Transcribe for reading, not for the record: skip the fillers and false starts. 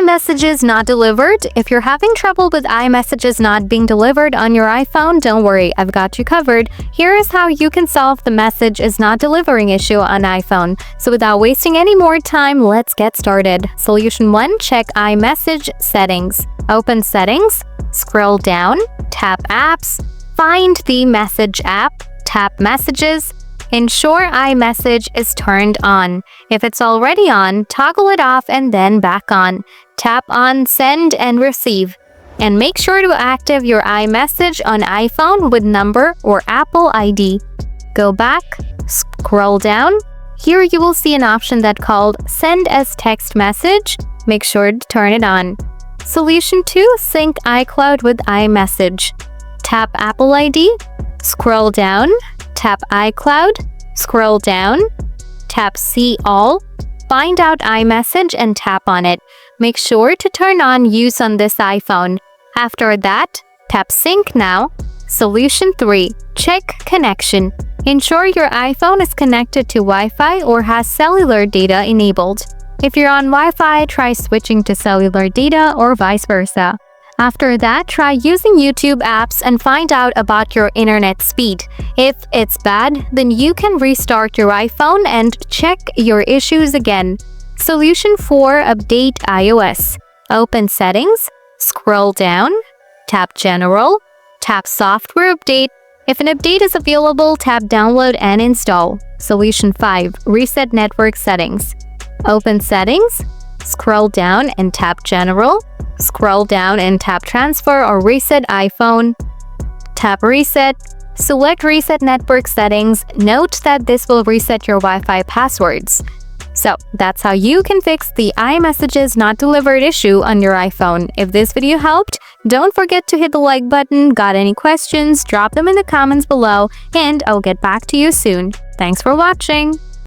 iMessages not delivered. If you're having trouble with iMessages not being delivered on your iPhone, don't worry, I've got you covered. Here is how you can solve the message is not delivering issue on iPhone. So without wasting any more time, let's get started. Solution 1. Check iMessage settings. Open Settings, scroll down, tap Apps, find the Message app, tap Messages. Ensure iMessage is turned on. If it's already on, toggle it off and then back on. Tap on Send and Receive. And make sure to active your iMessage on iPhone with number or Apple ID. Go back, scroll down. Here you will see an option that called Send as Text Message. Make sure to turn it on. Solution 2. Sync iCloud with iMessage. Tap Apple ID, scroll down, tap iCloud, scroll down, tap See All, find out iMessage and tap on it. Make sure to turn on Use on this iPhone. After that, tap Sync Now. Solution 3. Check connection. Ensure your iPhone is connected to Wi-Fi or has cellular data enabled. If you're on Wi-Fi, try switching to cellular data or vice versa. After that, try using YouTube apps and find out about your internet speed. If it's bad, then you can restart your iPhone and check your issues again. Solution 4. Update iOS. Open Settings, scroll down, tap General, tap Software Update. If an update is available, tap Download and Install. Solution 5. Reset network settings. Open Settings, scroll down and tap General. Scroll down and tap Transfer or Reset iPhone. Tap Reset. Select Reset Network Settings. Note that this will reset your Wi-Fi passwords. So, that's how you can fix the iMessages not delivered issue on your iPhone. If this video helped, don't forget to hit the like button. Got any questions? Drop them in the comments below and I'll get back to you soon. Thanks for watching.